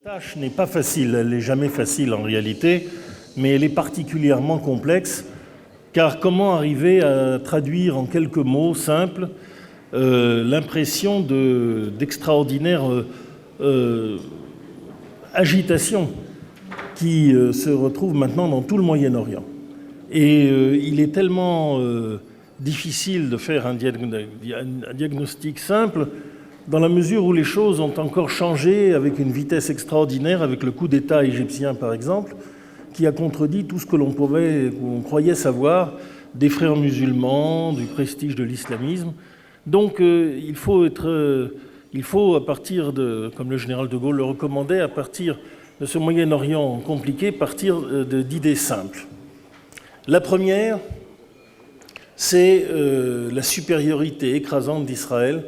La tâche n'est pas facile, elle n'est jamais facile en réalité, mais elle est particulièrement complexe, car comment arriver à traduire en quelques mots simples l'impression d'extraordinaire agitation qui se retrouve maintenant dans tout le Moyen-Orient. Et il est tellement difficile de faire un diagnostic simple dans la mesure où les choses ont encore changé avec une vitesse extraordinaire, avec le coup d'État égyptien par exemple, qui a contredit tout ce que l'on croyait savoir des frères musulmans, du prestige de l'islamisme. Donc il faut à partir de, comme le général de Gaulle le recommandait, à partir de ce Moyen-Orient compliqué, partir d'idées simples. La première, c'est la supériorité écrasante d'Israël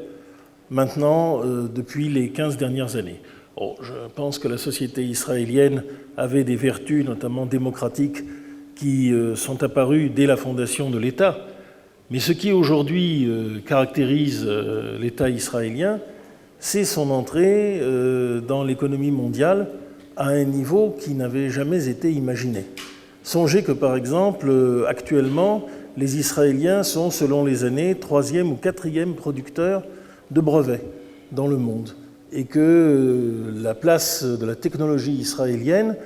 maintenant depuis les 15 dernières années. Oh, je pense que la société israélienne avait des vertus, notamment démocratiques, qui sont apparues dès la fondation de l'État. Mais ce qui aujourd'hui caractérise l'État israélien, c'est son entrée dans l'économie mondiale à un niveau qui n'avait jamais été imaginé. Songez que, par exemple, actuellement, les Israéliens sont, selon les années, 3e ou 4e producteurs de brevets dans le monde, et que la place de la technologie israélienne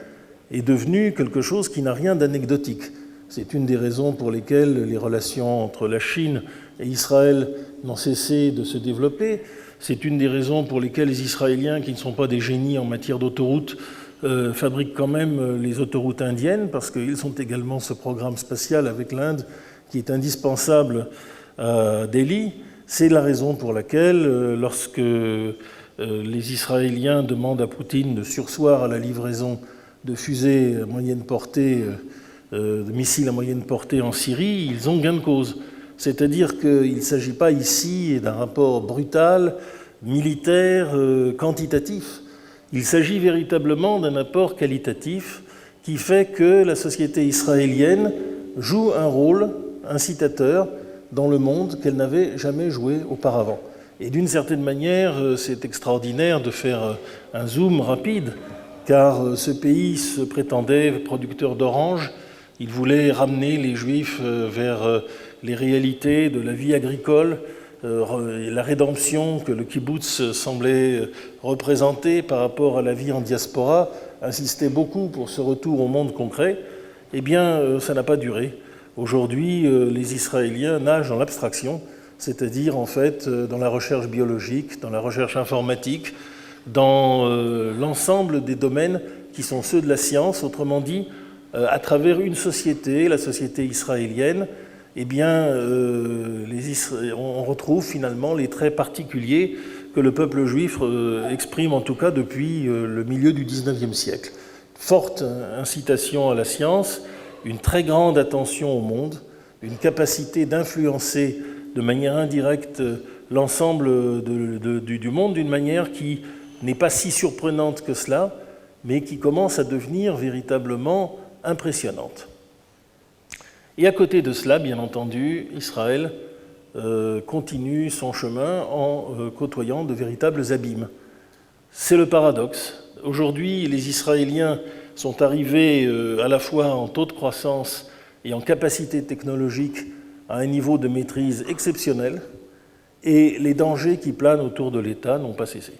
est devenue quelque chose qui n'a rien d'anecdotique. C'est une des raisons pour lesquelles les relations entre la Chine et Israël n'ont cessé de se développer. C'est une des raisons pour lesquelles les Israéliens, qui ne sont pas des génies en matière d'autoroutes, fabriquent quand même les autoroutes indiennes, parce qu'ils ont également ce programme spatial avec l'Inde qui est indispensable à Delhi. C'est la raison pour laquelle, lorsque les Israéliens demandent à Poutine de surseoir à la livraison de fusées à moyenne portée, de missiles à moyenne portée en Syrie, ils ont gain de cause. C'est-à-dire qu'il ne s'agit pas ici d'un rapport brutal, militaire, quantitatif. Il s'agit véritablement d'un apport qualitatif qui fait que la société israélienne joue un rôle incitateur dans le monde qu'elle n'avait jamais joué auparavant. Et d'une certaine manière, c'est extraordinaire de faire un zoom rapide, car ce pays se prétendait producteur d'oranges. Il voulait ramener les Juifs vers les réalités de la vie agricole, la rédemption que le kibbutz semblait représenter par rapport à la vie en diaspora, insistait beaucoup pour ce retour au monde concret. Eh bien, ça n'a pas duré. Aujourd'hui, les Israéliens nagent dans l'abstraction, c'est-à-dire en fait dans la recherche biologique, dans la recherche informatique, dans l'ensemble des domaines qui sont ceux de la science, autrement dit, à travers une société, la société israélienne, eh bien, on retrouve finalement les traits particuliers que le peuple juif exprime en tout cas depuis le milieu du XIXe siècle. Forte incitation à la science, une très grande attention au monde, une capacité d'influencer de manière indirecte l'ensemble du monde d'une manière qui n'est pas si surprenante que cela, mais qui commence à devenir véritablement impressionnante. Et à côté de cela, bien entendu, Israël continue son chemin en côtoyant de véritables abîmes. C'est le paradoxe. Aujourd'hui, les Israéliens sont arrivés à la fois en taux de croissance et en capacité technologique à un niveau de maîtrise exceptionnel, et les dangers qui planent autour de l'État n'ont pas cessé.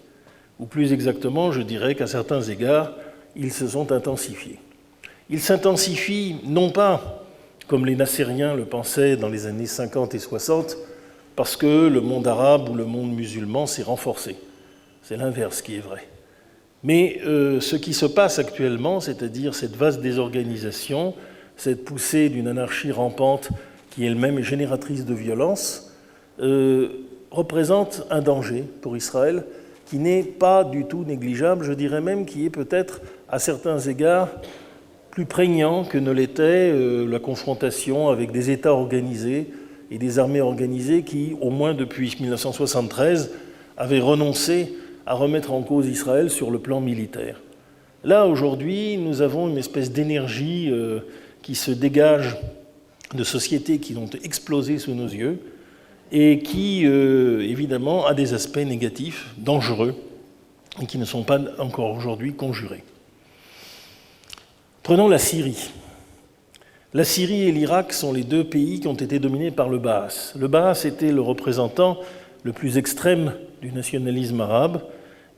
Ou plus exactement, je dirais qu'à certains égards, ils se sont intensifiés. Ils s'intensifient non pas, comme les Nassériens le pensaient dans les années 50 et 60, parce que le monde arabe ou le monde musulman s'est renforcé. C'est l'inverse qui est vrai. Mais ce qui se passe actuellement, c'est-à-dire cette vaste désorganisation, cette poussée d'une anarchie rampante qui elle-même est génératrice de violence, représente un danger pour Israël qui n'est pas du tout négligeable, je dirais même qui est peut-être à certains égards plus prégnant que ne l'était la confrontation avec des États organisés et des armées organisées qui, au moins depuis 1973, avaient renoncé à remettre en cause Israël sur le plan militaire. Là, aujourd'hui, nous avons une espèce d'énergie qui se dégage de sociétés qui ont explosé sous nos yeux et qui, évidemment, a des aspects négatifs, dangereux, et qui ne sont pas encore aujourd'hui conjurés. Prenons la Syrie. La Syrie et l'Irak sont les deux pays qui ont été dominés par le Baas. Le Baas était le représentant le plus extrême du nationalisme arabe,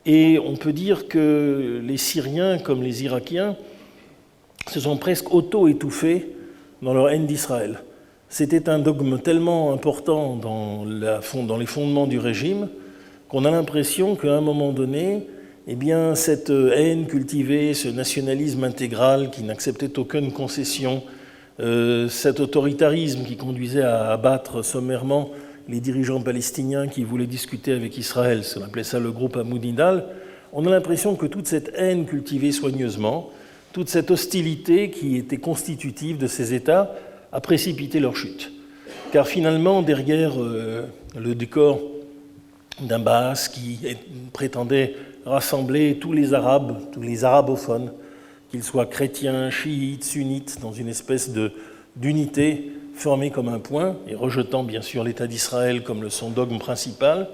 et on peut dire que les Syriens comme les Irakiens se sont presque auto-étouffés dans leur haine d'Israël. C'était un dogme tellement important dans les fondements du régime qu'on a l'impression qu'à un moment donné, eh bien, cette haine cultivée, ce nationalisme intégral qui n'acceptait aucune concession, cet autoritarisme qui conduisait à abattre sommairement les dirigeants palestiniens qui voulaient discuter avec Israël, on appelait ça le groupe Amoudinal, on a l'impression que toute cette haine cultivée soigneusement, toute cette hostilité qui était constitutive de ces États a précipité leur chute. Car finalement, derrière le décor d'un Baas qui prétendait rassembler tous les arabophones, qu'ils soient chrétiens, chiites, sunnites, dans une espèce d'unité formée comme un point, et rejetant bien sûr l'État d'Israël comme son dogme principal,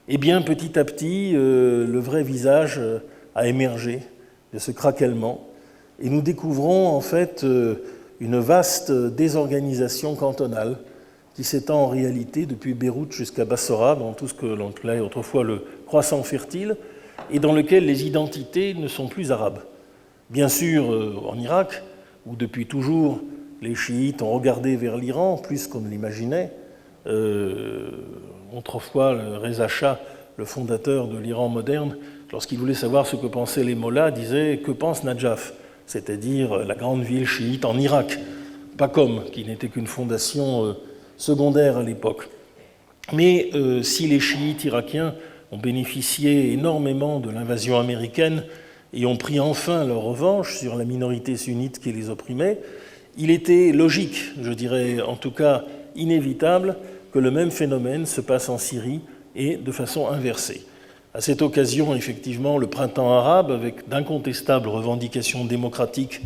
eh bien petit à petit, le vrai visage a émergé de ce craquellement, et nous découvrons en fait une vaste désorganisation cantonale qui s'étend en réalité depuis Beyrouth jusqu'à Bassora, dans tout ce que l'on appelait autrefois le croissant fertile, et dans lequel les identités ne sont plus arabes. Bien sûr, en Irak, où depuis toujours les chiites ont regardé vers l'Iran, plus qu'on ne l'imaginait. Autrefois, Reza Shah, le fondateur de l'Iran moderne, lorsqu'il voulait savoir ce que pensaient les mollahs, disait « Que pense Najaf ?» c'est-à-dire la grande ville chiite en Irak, pas comme, qui n'était qu'une fondation secondaire à l'époque. Mais si les chiites irakiens ont bénéficié énormément de l'invasion américaine et ont pris enfin leur revanche sur la minorité sunnite qui les opprimait, il était logique, je dirais en tout cas inévitable, que le même phénomène se passe en Syrie et de façon inversée. À cette occasion, effectivement, le printemps arabe, avec d'incontestables revendications démocratiques,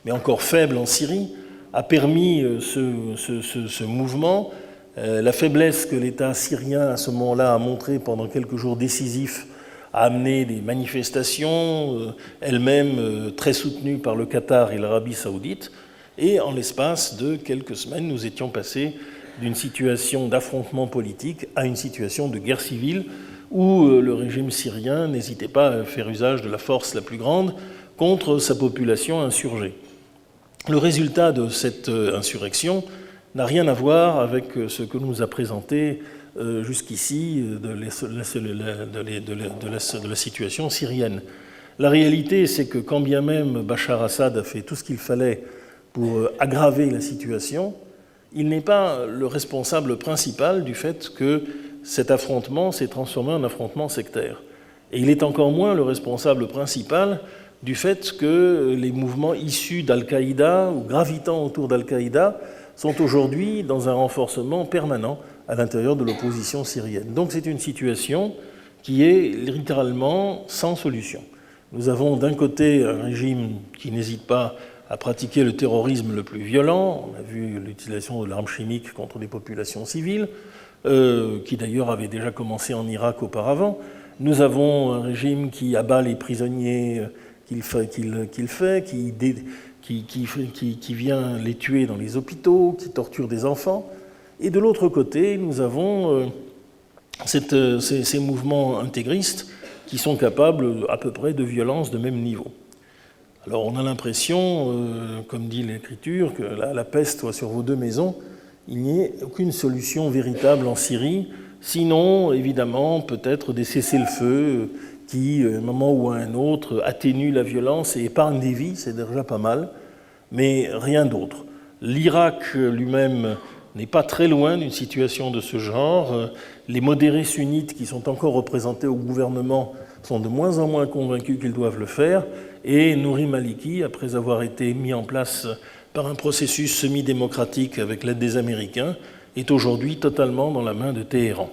mais encore faibles en Syrie, a permis ce mouvement. La faiblesse que l'État syrien, à ce moment-là, a montrée pendant quelques jours décisifs, a amené des manifestations, elles-mêmes très soutenues par le Qatar et l'Arabie saoudite. Et en l'espace de quelques semaines, nous étions passés d'une situation d'affrontement politique à une situation de guerre civile où le régime syrien n'hésitait pas à faire usage de la force la plus grande contre sa population insurgée. Le résultat de cette insurrection n'a rien à voir avec ce que nous a présenté jusqu'ici de la situation syrienne. La réalité, c'est que quand bien même Bachar Assad a fait tout ce qu'il fallait pour aggraver la situation, il n'est pas le responsable principal du fait que cet affrontement s'est transformé en affrontement sectaire. Et il est encore moins le responsable principal du fait que les mouvements issus d'Al-Qaïda ou gravitant autour d'Al-Qaïda sont aujourd'hui dans un renforcement permanent à l'intérieur de l'opposition syrienne. Donc c'est une situation qui est littéralement sans solution. Nous avons d'un côté un régime qui n'hésite pas à pratiquer le terrorisme le plus violent. On a vu l'utilisation de l'arme chimique contre des populations civiles, qui d'ailleurs avait déjà commencé en Irak auparavant. Nous avons un régime qui abat les prisonniers qu'il fait, qui vient les tuer dans les hôpitaux, qui torture des enfants. Et de l'autre côté, nous avons ces mouvements intégristes qui sont capables à peu près de violence de même niveau. Alors on a l'impression, comme dit l'Écriture, que la peste soit sur vos deux maisons. Il n'y ait aucune solution véritable en Syrie, sinon, évidemment, peut-être des cessez-le-feu qui, à un moment ou à un autre, atténuent la violence et épargnent des vies, c'est déjà pas mal, mais rien d'autre. L'Irak lui-même n'est pas très loin d'une situation de ce genre. Les modérés sunnites qui sont encore représentés au gouvernement sont de moins en moins convaincus qu'ils doivent le faire, et Nouri Maliki, après avoir été mis en place par un processus semi-démocratique avec l'aide des Américains, est aujourd'hui totalement dans la main de Téhéran.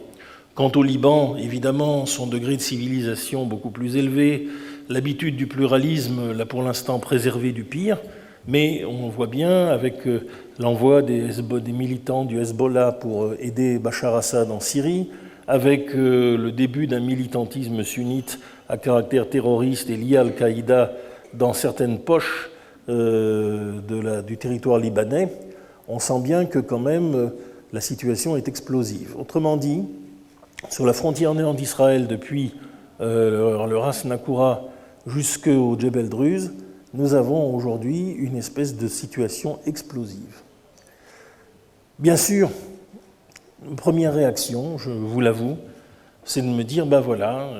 Quant au Liban, évidemment, son degré de civilisation beaucoup plus élevé, l'habitude du pluralisme l'a pour l'instant préservé du pire, mais on voit bien avec l'envoi des militants du Hezbollah pour aider Bachar Assad en Syrie, avec le début d'un militantisme sunnite à caractère terroriste et lié à Al-Qaïda dans certaines poches du territoire libanais, on sent bien que quand même la situation est explosive. Autrement dit, sur la frontière nord d'Israël depuis le Ras Nakura jusqu'au Djebel Druze, nous avons aujourd'hui une espèce de situation explosive. Bien sûr, une première réaction, je vous l'avoue, c'est de me dire, ben voilà,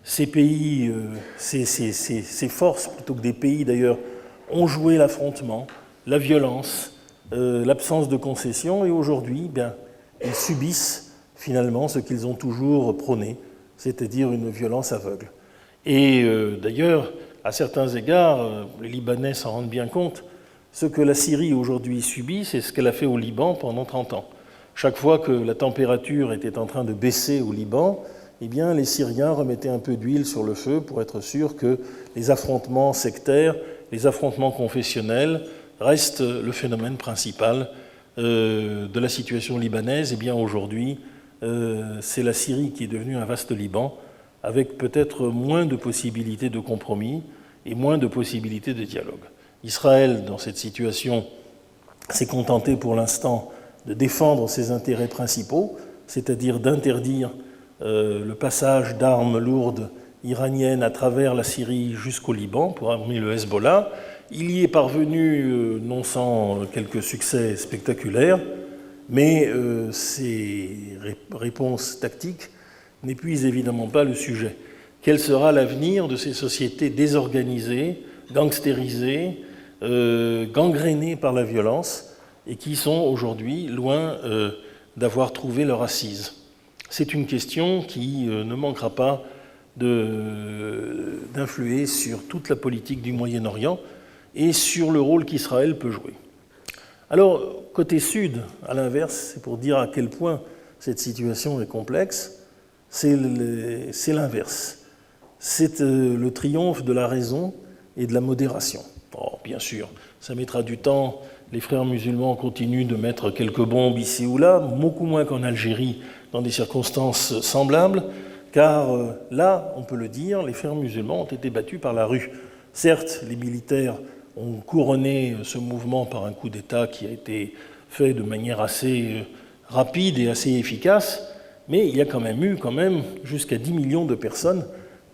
ces pays, ces forces, plutôt que des pays d'ailleurs, ont joué l'affrontement, la violence, l'absence de concession, et aujourd'hui, bien, ils subissent finalement ce qu'ils ont toujours prôné, c'est-à-dire une violence aveugle. Et d'ailleurs, à certains égards, les Libanais s'en rendent bien compte, ce que la Syrie aujourd'hui subit, c'est ce qu'elle a fait au Liban pendant 30 ans. Chaque fois que la température était en train de baisser au Liban, eh bien, les Syriens remettaient un peu d'huile sur le feu pour être sûrs que les affrontements sectaires, les affrontements confessionnels restent le phénomène principal de la situation libanaise. Eh bien, aujourd'hui, c'est la Syrie qui est devenue un vaste Liban, avec peut-être moins de possibilités de compromis et moins de possibilités de dialogue. Israël, dans cette situation, s'est contenté pour l'instant de défendre ses intérêts principaux, c'est-à-dire d'interdire le passage d'armes lourdes iraniennes à travers la Syrie jusqu'au Liban pour armer le Hezbollah. Il y est parvenu non sans quelques succès spectaculaires, mais ces réponses tactiques n'épuisent évidemment pas le sujet. Quel sera l'avenir de ces sociétés désorganisées, gangstérisées, gangrénées par la violence et qui sont aujourd'hui loin d'avoir trouvé leur assise? C'est une question qui ne manquera pas d'influer sur toute la politique du Moyen-Orient et sur le rôle qu'Israël peut jouer. Alors, côté sud, à l'inverse, c'est pour dire à quel point cette situation est complexe, c'est l'inverse. C'est le triomphe de la raison et de la modération. Oh, bien sûr, ça mettra du temps. Les frères musulmans continuent de mettre quelques bombes ici ou là, beaucoup moins qu'en Algérie, dans des circonstances semblables, car là, on peut le dire, les frères musulmans ont été battus par la rue. Certes, les militaires ont couronné ce mouvement par un coup d'État qui a été fait de manière assez rapide et assez efficace, mais il y a quand même eu jusqu'à 10 millions de personnes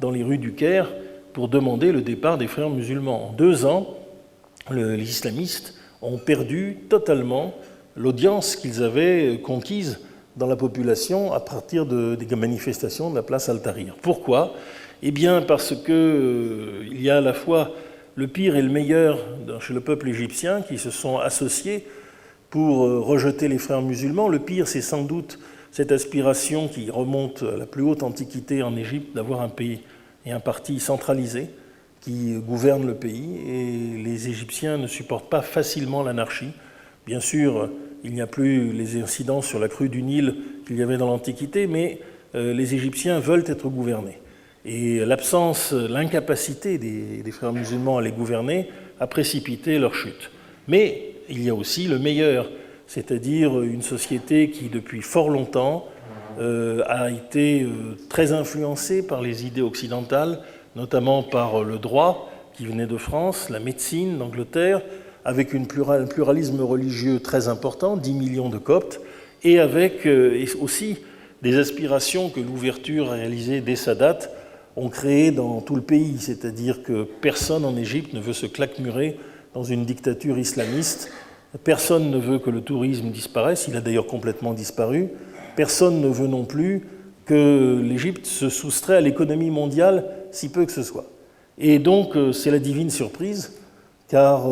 dans les rues du Caire pour demander le départ des frères musulmans. En 2 ans, les islamistes ont perdu totalement l'audience qu'ils avaient conquise dans la population à partir des manifestations de la place Al-Tahrir. Pourquoi ? Eh bien parce qu'il y a à la fois le pire et le meilleur chez le peuple égyptien qui se sont associés pour rejeter les frères musulmans. Le pire, c'est sans doute cette aspiration qui remonte à la plus haute antiquité en Égypte d'avoir un pays et un parti centralisé qui gouverne le pays, et les Égyptiens ne supportent pas facilement l'anarchie. Bien sûr, il n'y a plus les incidences sur la crue du Nil qu'il y avait dans l'Antiquité, mais les Égyptiens veulent être gouvernés. Et l'absence, l'incapacité des frères musulmans à les gouverner a précipité leur chute. Mais il y a aussi le meilleur, c'est-à-dire une société qui, depuis fort longtemps, a été très influencée par les idées occidentales, notamment par le droit qui venait de France, la médecine d'Angleterre, avec un pluralisme religieux très important, 10 millions de Coptes, et avec aussi des aspirations que l'ouverture réalisée dès sa date ont créées dans tout le pays, c'est-à-dire que personne en Égypte ne veut se claquemurer dans une dictature islamiste, personne ne veut que le tourisme disparaisse, il a d'ailleurs complètement disparu, personne ne veut non plus que l'Égypte se soustrait à l'économie mondiale, si peu que ce soit. Et donc, c'est la divine surprise, car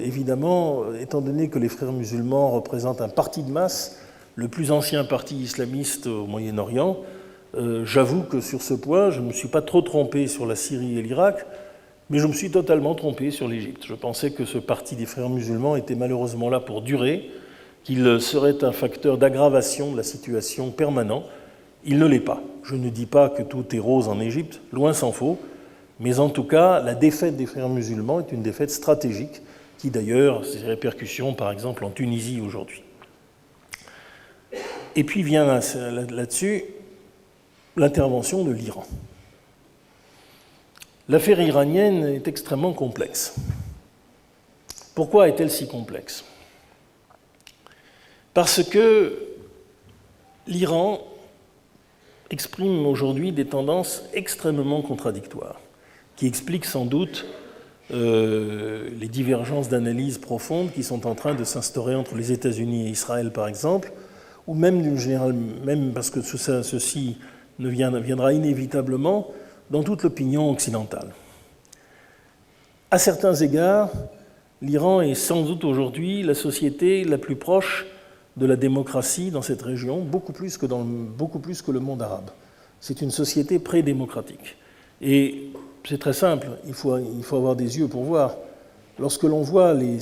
évidemment, étant donné que les frères musulmans représentent un parti de masse, le plus ancien parti islamiste au Moyen-Orient, j'avoue que sur ce point, je ne me suis pas trop trompé sur la Syrie et l'Irak, mais je me suis totalement trompé sur l'Égypte. Je pensais que ce parti des frères musulmans était malheureusement là pour durer, qu'il serait un facteur d'aggravation de la situation permanent. Il ne l'est pas. Je ne dis pas que tout est rose en Égypte, loin s'en faut, mais en tout cas, la défaite des frères musulmans est une défaite stratégique, qui d'ailleurs a ses répercussions, par exemple, en Tunisie aujourd'hui. Et puis vient là-dessus l'intervention de l'Iran. L'affaire iranienne est extrêmement complexe. Pourquoi est-elle si complexe? Parce que l'Iran exprime aujourd'hui des tendances extrêmement contradictoires, qui expliquent sans doute les divergences d'analyse profondes qui sont en train de s'instaurer entre les États-Unis et Israël, par exemple, ou même même parce que ceci viendra inévitablement dans toute l'opinion occidentale. À certains égards, l'Iran est sans doute aujourd'hui la société la plus proche de la démocratie dans cette région, beaucoup plus que le monde arabe. C'est une société pré-démocratique. Et c'est très simple, il faut avoir des yeux pour voir. Lorsque l'on voit le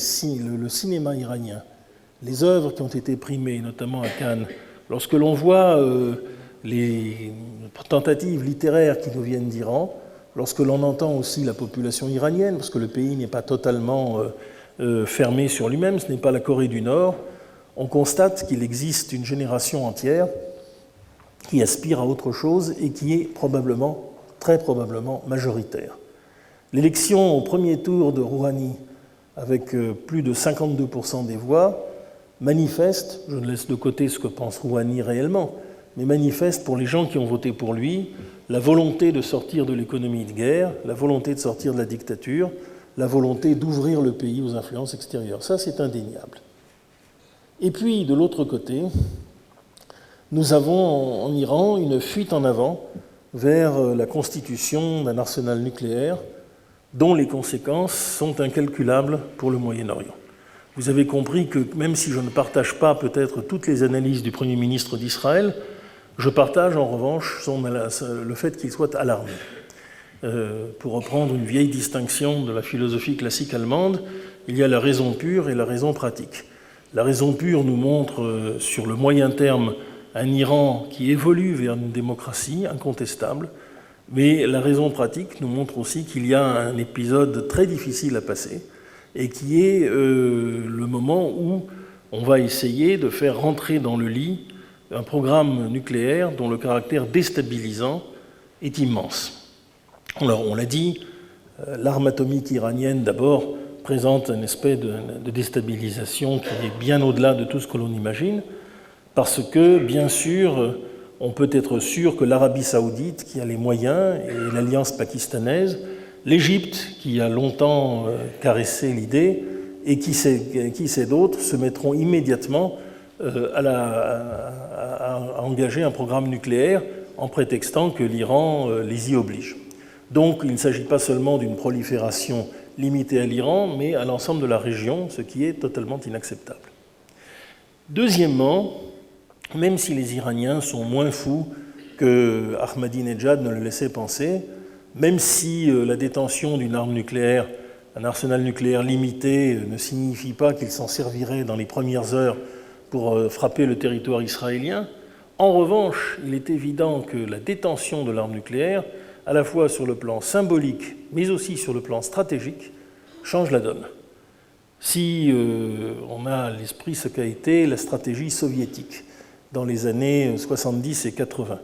cinéma iranien, les œuvres qui ont été primées, notamment à Cannes, lorsque l'on voit les tentatives littéraires qui nous viennent d'Iran, lorsque l'on entend aussi la population iranienne, parce que le pays n'est pas totalement fermé sur lui-même, ce n'est pas la Corée du Nord, on constate qu'il existe une génération entière qui aspire à autre chose et qui est probablement, très probablement, majoritaire. L'élection au premier tour de Rouhani, avec plus de 52% des voix, manifeste, je laisse de côté ce que pense Rouhani réellement, mais manifeste pour les gens qui ont voté pour lui la volonté de sortir de l'économie de guerre, la volonté de sortir de la dictature, la volonté d'ouvrir le pays aux influences extérieures. Ça, c'est indéniable. Et puis, de l'autre côté, nous avons en Iran une fuite en avant vers la constitution d'un arsenal nucléaire dont les conséquences sont incalculables pour le Moyen-Orient. Vous avez compris que même si je ne partage pas peut-être toutes les analyses du Premier ministre d'Israël, je partage en revanche le fait qu'il soit alarmé. Pour reprendre une vieille distinction de la philosophie classique allemande, il y a la raison pure et la raison pratique. La raison pure nous montre sur le moyen terme un Iran qui évolue vers une démocratie incontestable, mais la raison pratique nous montre aussi qu'il y a un épisode très difficile à passer et qui est le moment où on va essayer de faire rentrer dans le lit un programme nucléaire dont le caractère déstabilisant est immense. Alors, on l'a dit, l'arme atomique iranienne, d'abord, présente un aspect de déstabilisation qui est bien au-delà de tout ce que l'on imagine, parce que, bien sûr, on peut être sûr que l'Arabie saoudite, qui a les moyens, et l'alliance pakistanaise, l'Égypte, qui a longtemps caressé l'idée, et qui sait d'autres, se mettront immédiatement à engager un programme nucléaire en prétextant que l'Iran les y oblige. Donc il ne s'agit pas seulement d'une prolifération limitée à l'Iran, mais à l'ensemble de la région, ce qui est totalement inacceptable. Deuxièmement, même si les Iraniens sont moins fous que Ahmadinejad ne le laissait penser, même si la détention d'une arme nucléaire, un arsenal nucléaire limité, ne signifie pas qu'ils s'en serviraient dans les premières heures pour frapper le territoire israélien, en revanche, il est évident que la détention de l'arme nucléaire, à la fois sur le plan symbolique, mais aussi sur le plan stratégique, change la donne. Si on a à l'esprit ce qu'a été la stratégie soviétique dans les années 70 et 80,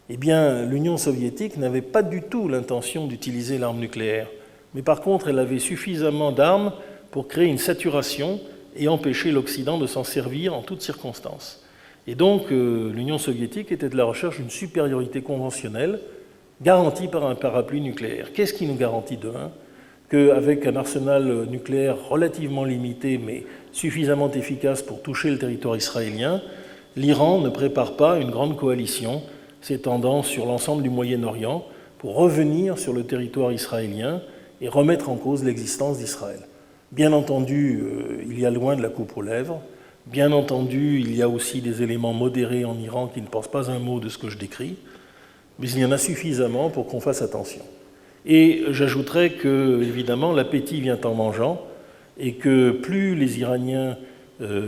eh bien, l'Union soviétique n'avait pas du tout l'intention d'utiliser l'arme nucléaire. Mais par contre, elle avait suffisamment d'armes pour créer une saturation et empêcher l'Occident de s'en servir en toutes circonstances. Et donc, l'Union soviétique était de la recherche d'une supériorité conventionnelle garantie par un parapluie nucléaire. Qu'est-ce qui nous garantit demain qu'avec un arsenal nucléaire relativement limité, mais suffisamment efficace pour toucher le territoire israélien, l'Iran ne prépare pas une grande coalition s'étendant sur l'ensemble du Moyen-Orient pour revenir sur le territoire israélien et remettre en cause l'existence d'Israël. Bien entendu, il y a loin de la coupe aux lèvres. Bien entendu, il y a aussi des éléments modérés en Iran qui ne pensent pas un mot de ce que je décris, mais il y en a suffisamment pour qu'on fasse attention. Et j'ajouterais que, évidemment, l'appétit vient en mangeant et que plus les Iraniens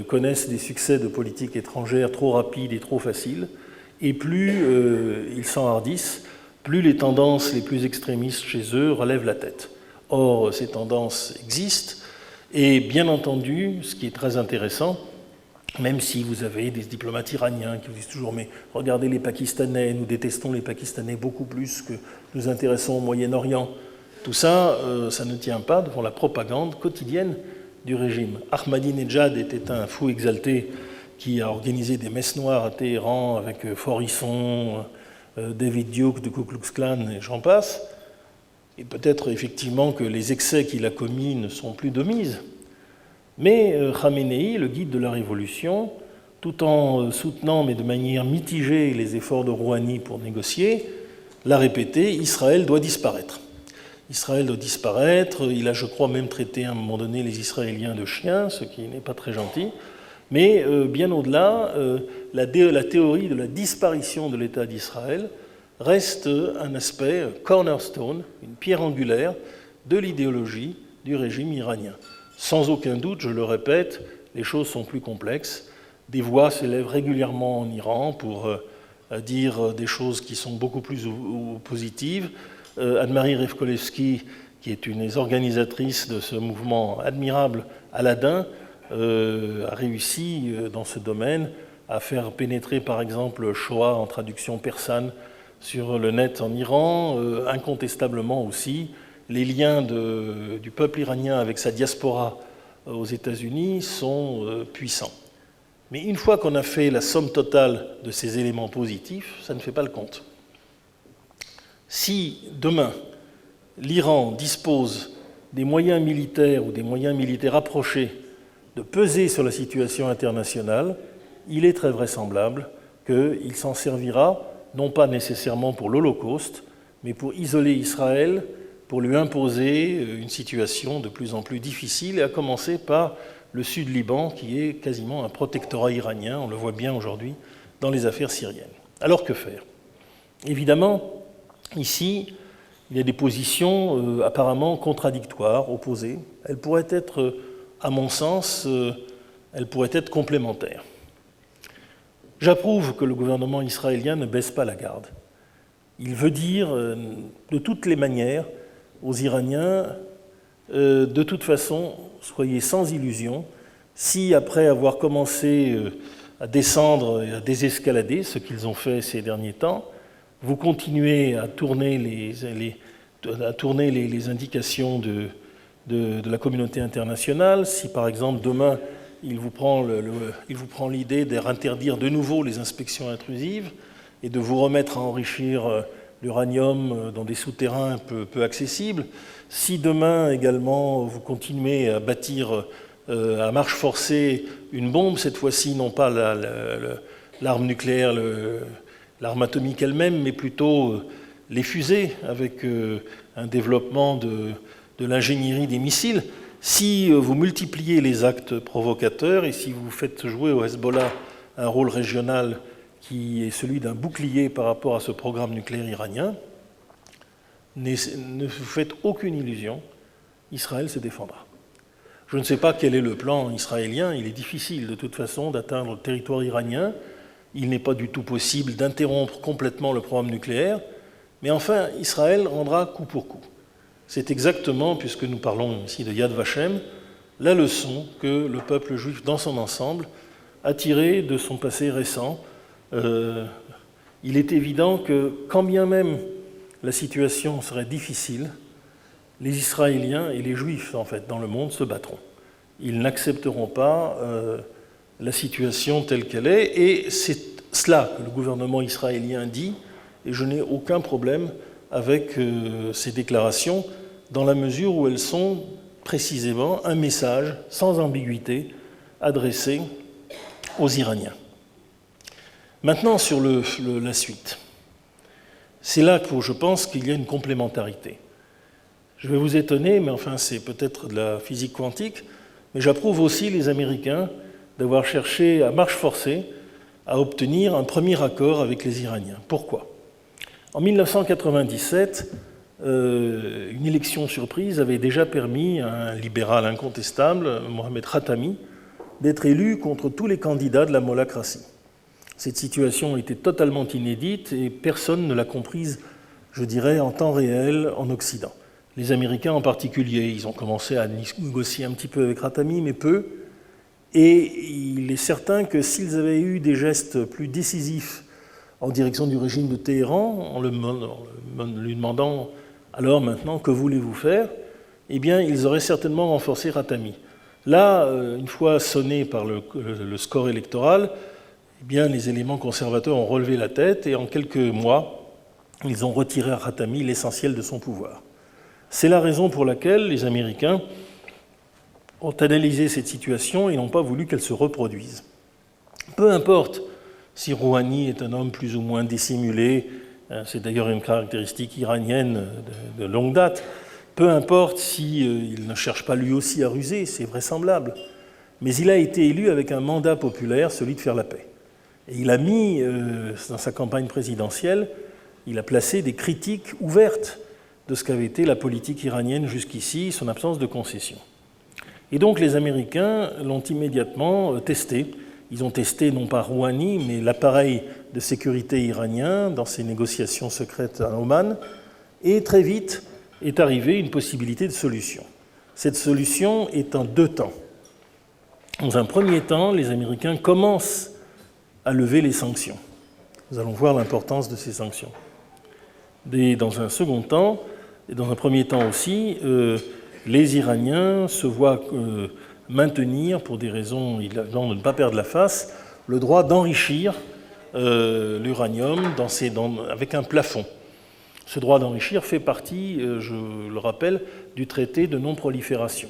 connaissent des succès de politique étrangère trop rapides et trop faciles, et plus ils s'enhardissent, plus les tendances les plus extrémistes chez eux relèvent la tête. Or, ces tendances existent, et bien entendu, ce qui est très intéressant, même si vous avez des diplomates iraniens qui vous disent toujours « mais regardez les Pakistanais, nous détestons les Pakistanais beaucoup plus que nous intéressons au Moyen-Orient ». Tout ça, ça ne tient pas devant la propagande quotidienne du régime. Ahmadinejad était un fou exalté qui a organisé des messes noires à Téhéran avec Forisson, David Duke de Ku Klux Klan et j'en passe. Et peut-être effectivement que les excès qu'il a commis ne sont plus de mise. Mais Khamenei, le guide de la révolution, tout en soutenant, mais de manière mitigée, les efforts de Rouhani pour négocier, l'a répété, Israël doit disparaître. Israël doit disparaître. Il a, je crois, même traité à un moment donné les Israéliens de chiens, ce qui n'est pas très gentil. Mais bien au-delà, la théorie de la disparition de l'État d'Israël reste un aspect cornerstone, une pierre angulaire de l'idéologie du régime iranien. Sans aucun doute, je le répète, les choses sont plus complexes. Des voix s'élèvent régulièrement en Iran pour dire des choses qui sont beaucoup plus positives. Anne-Marie Revkolevsky, qui est une des organisatrices de ce mouvement admirable Aladin, a réussi dans ce domaine à faire pénétrer par exemple Shoah en traduction persane sur le net en Iran, incontestablement aussi les liens du peuple iranien avec sa diaspora aux États-Unis sont puissants. Mais une fois qu'on a fait la somme totale de ces éléments positifs, ça ne fait pas le compte. Si demain, l'Iran dispose des moyens militaires ou des moyens militaires approchés de peser sur la situation internationale, il est très vraisemblable qu'il s'en servira, non pas nécessairement pour l'Holocauste, mais pour isoler Israël, pour lui imposer une situation de plus en plus difficile, et à commencer par le sud Liban, qui est quasiment un protectorat iranien, on le voit bien aujourd'hui dans les affaires syriennes. Alors que faire ? Évidemment, ici, il y a des positions apparemment contradictoires, opposées. Elles pourraient être, à mon sens, elles pourraient être complémentaires. J'approuve que le gouvernement israélien ne baisse pas la garde. Il veut dire, de toutes les manières, aux Iraniens, de toute façon, soyez sans illusion, si après avoir commencé à descendre et à désescalader, ce qu'ils ont fait ces derniers temps, vous continuez à tourner les indications de la communauté internationale, si par exemple demain il vous prend l'idée d'interdire de nouveau les inspections intrusives et de vous remettre à enrichir l'uranium dans des souterrains peu accessibles, si demain également vous continuez à bâtir à marche forcée une bombe, cette fois-ci non pas l'arme nucléaire, l'arme atomique elle-même, mais plutôt les fusées avec un développement de l'ingénierie des missiles, si vous multipliez les actes provocateurs et si vous faites jouer au Hezbollah un rôle régional qui est celui d'un bouclier par rapport à ce programme nucléaire iranien, ne vous faites aucune illusion, Israël se défendra. Je ne sais pas quel est le plan israélien, il est difficile de toute façon d'atteindre le territoire iranien, il n'est pas du tout possible d'interrompre complètement le programme nucléaire, mais enfin Israël rendra coup pour coup. C'est exactement, puisque nous parlons ici de Yad Vashem, la leçon que le peuple juif dans son ensemble a tirée de son passé récent. Il est évident que quand bien même la situation serait difficile, les Israéliens et les Juifs en fait dans le monde se battront. Ils n'accepteront pas la situation telle qu'elle est, et c'est cela que le gouvernement israélien dit, et je n'ai aucun problème avec ces déclarations, dans la mesure où elles sont précisément un message sans ambiguïté adressé aux Iraniens. Maintenant, sur la suite. C'est là que je pense qu'il y a une complémentarité. Je vais vous étonner, mais enfin c'est peut-être de la physique quantique, mais j'approuve aussi les Américains d'avoir cherché à marche forcée à obtenir un premier accord avec les Iraniens. Pourquoi ? En 1997, une élection surprise avait déjà permis à un libéral incontestable, Mohamed Khatami, d'être élu contre tous les candidats de la mollacratie. Cette situation était totalement inédite et personne ne l'a comprise, je dirais, en temps réel en Occident. Les Américains en particulier, ils ont commencé à négocier un petit peu avec Khatami, mais peu. Et il est certain que s'ils avaient eu des gestes plus décisifs en direction du régime de Téhéran, en lui demandant « alors maintenant, que voulez-vous faire ?», eh bien, ils auraient certainement renforcé Khatami. Là, une fois sonné par le score électoral, eh bien, les éléments conservateurs ont relevé la tête et en quelques mois, ils ont retiré à Khatami l'essentiel de son pouvoir. C'est la raison pour laquelle les Américains ont analysé cette situation et n'ont pas voulu qu'elle se reproduise. Peu importe si Rouhani est un homme plus ou moins dissimulé, c'est d'ailleurs une caractéristique iranienne de longue date, peu importe s'il ne cherche pas lui aussi à ruser, c'est vraisemblable, mais il a été élu avec un mandat populaire, celui de faire la paix. Et il a mis, dans sa campagne présidentielle, il a placé des critiques ouvertes de ce qu'avait été la politique iranienne jusqu'ici, son absence de concession. Et donc les Américains l'ont immédiatement testé. Ils ont testé non pas Rouhani, mais l'appareil de sécurité iranien dans ses négociations secrètes à Oman. Et très vite est arrivée une possibilité de solution. Cette solution est en deux temps. Dans un premier temps, les Américains commencent à lever les sanctions. Nous allons voir l'importance de ces sanctions. Dans un second temps, et dans un premier temps aussi, les Iraniens se voient maintenir, pour des raisons de ne pas perdre la face, le droit d'enrichir l'uranium avec un plafond. Ce droit d'enrichir fait partie, je le rappelle, du traité de non-prolifération,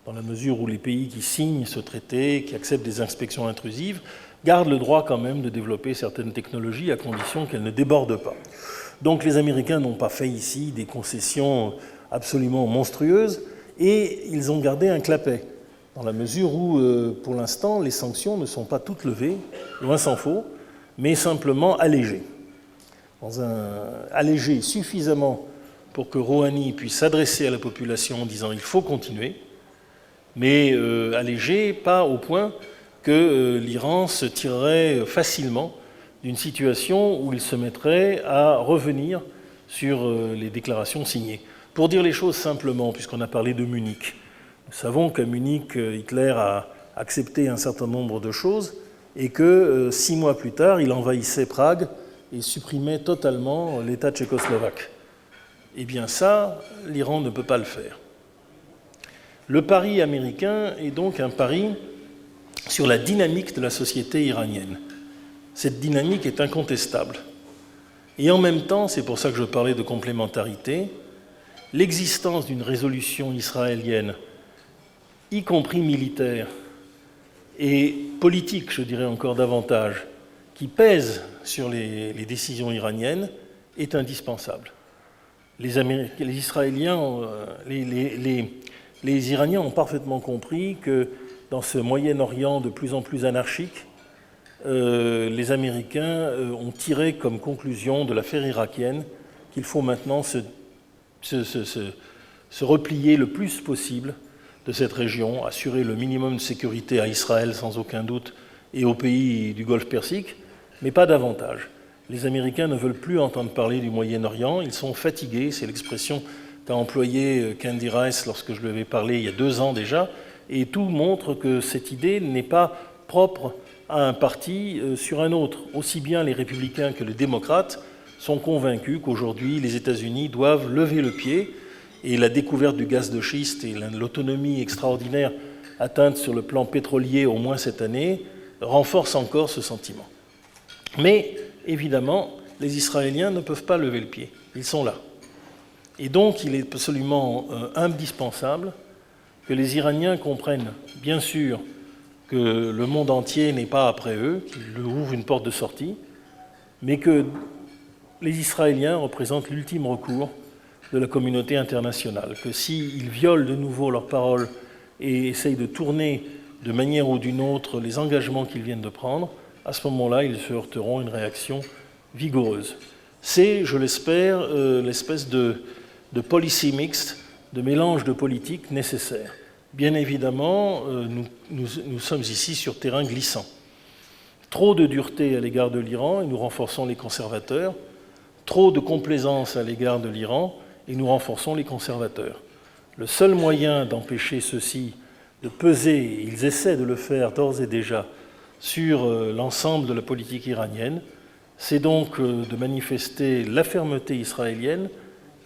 dans la mesure où les pays qui signent ce traité, qui acceptent des inspections intrusives, gardent le droit quand même de développer certaines technologies à condition qu'elles ne débordent pas. Donc les Américains n'ont pas fait ici des concessions absolument monstrueuses, et ils ont gardé un clapet, dans la mesure où, pour l'instant, les sanctions ne sont pas toutes levées, loin s'en faut, mais simplement allégées. Allégées suffisamment pour que Rouhani puisse s'adresser à la population en disant « il faut continuer », mais allégées pas au point que l'Iran se tirerait facilement d'une situation où il se mettrait à revenir sur les déclarations signées. Pour dire les choses simplement, puisqu'on a parlé de Munich, nous savons qu'à Munich, Hitler a accepté un certain nombre de choses et que 6 mois plus tard, il envahissait Prague et supprimait totalement l'État tchécoslovaque. Eh bien ça, l'Iran ne peut pas le faire. Le pari américain est donc un pari sur la dynamique de la société iranienne. Cette dynamique est incontestable. Et en même temps, c'est pour ça que je parlais de complémentarité, l'existence d'une résolution israélienne, y compris militaire, et politique, je dirais encore davantage, qui pèse sur les décisions iraniennes, est indispensable. Les Iraniens ont parfaitement compris que dans ce Moyen-Orient de plus en plus anarchique, les Américains ont tiré comme conclusion de l'affaire irakienne qu'il faut maintenant se replier le plus possible de cette région, assurer le minimum de sécurité à Israël sans aucun doute et aux pays du Golfe Persique, mais pas davantage. Les Américains ne veulent plus entendre parler du Moyen-Orient, ils sont fatigués, c'est l'expression qu'a employée Candy Rice lorsque je lui avais parlé il y a 2 ans déjà, et tout montre que cette idée n'est pas propre à un parti sur un autre. Aussi bien les républicains que les démocrates sont convaincus qu'aujourd'hui les États-Unis doivent lever le pied, et la découverte du gaz de schiste et l'autonomie extraordinaire atteinte sur le plan pétrolier au moins cette année renforcent encore ce sentiment. Mais évidemment, les Israéliens ne peuvent pas lever le pied, ils sont là. Et donc il est absolument indispensable que les Iraniens comprennent, bien sûr, que le monde entier n'est pas après eux, qu'ils leur ouvrent une porte de sortie, mais que les Israéliens représentent l'ultime recours de la communauté internationale, que s'ils violent de nouveau leurs paroles et essayent de tourner de manière ou d'une autre les engagements qu'ils viennent de prendre, à ce moment-là, ils se heurteront à une réaction vigoureuse. C'est, je l'espère, l'espèce de policy mixte, de mélange de politique nécessaire. Bien évidemment, nous sommes ici sur terrain glissant. Trop de dureté à l'égard de l'Iran, et nous renforçons les conservateurs. Trop de complaisance à l'égard de l'Iran, et nous renforçons les conservateurs. Le seul moyen d'empêcher ceux-ci de peser, ils essaient de le faire d'ores et déjà, sur l'ensemble de la politique iranienne, c'est donc de manifester la fermeté israélienne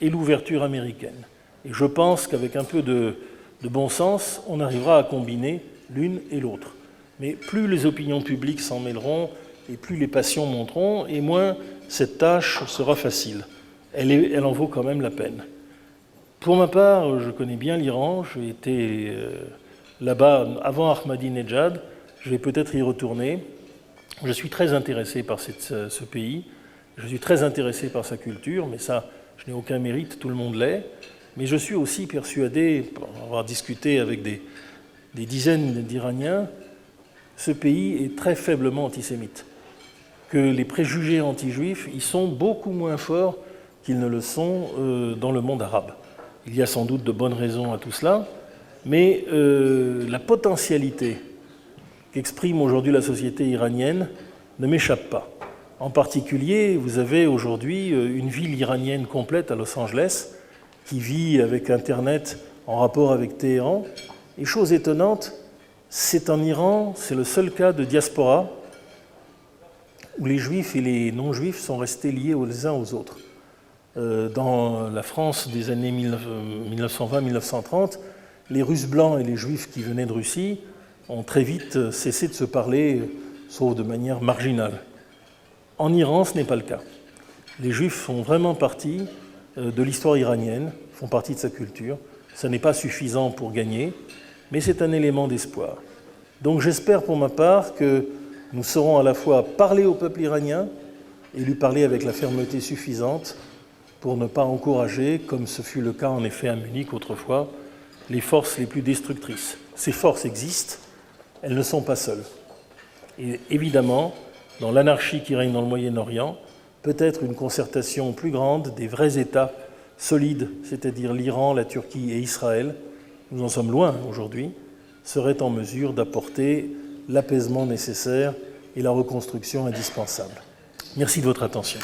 et l'ouverture américaine. Et je pense qu'avec un peu de bon sens, on arrivera à combiner l'une et l'autre. Mais plus les opinions publiques s'en mêleront et plus les passions monteront, et moins cette tâche sera facile. Elle en vaut quand même la peine. Pour ma part, je connais bien l'Iran, j'ai été là-bas avant Ahmadinejad, je vais peut-être y retourner. Je suis très intéressé par ce pays, je suis très intéressé par sa culture, mais ça, je n'ai aucun mérite, tout le monde l'est. Mais je suis aussi persuadé, pour avoir discuté avec des dizaines d'Iraniens, ce pays est très faiblement antisémite, que les préjugés anti-juifs y sont beaucoup moins forts qu'ils ne le sont dans le monde arabe. Il y a sans doute de bonnes raisons à tout cela, mais la potentialité qu'exprime aujourd'hui la société iranienne ne m'échappe pas. En particulier, vous avez aujourd'hui une ville iranienne complète à Los Angeles qui vit avec Internet en rapport avec Téhéran. Et chose étonnante, c'est en Iran, c'est le seul cas de diaspora où les juifs et les non-juifs sont restés liés les uns aux autres. Dans la France des années 1920-1930, les Russes blancs et les juifs qui venaient de Russie ont très vite cessé de se parler, sauf de manière marginale. En Iran, ce n'est pas le cas. Les juifs font vraiment partie de l'histoire iranienne, font partie de sa culture. Ça n'est pas suffisant pour gagner, mais c'est un élément d'espoir. Donc j'espère pour ma part que nous saurons à la fois parler au peuple iranien et lui parler avec la fermeté suffisante pour ne pas encourager, comme ce fut le cas en effet à Munich autrefois, les forces les plus destructrices. Ces forces existent, elles ne sont pas seules. Et évidemment, dans l'anarchie qui règne dans le Moyen-Orient, peut-être une concertation plus grande des vrais États solides, c'est-à-dire l'Iran, la Turquie et Israël, nous en sommes loin aujourd'hui, serait en mesure d'apporter l'apaisement nécessaire et la reconstruction indispensable. Merci de votre attention.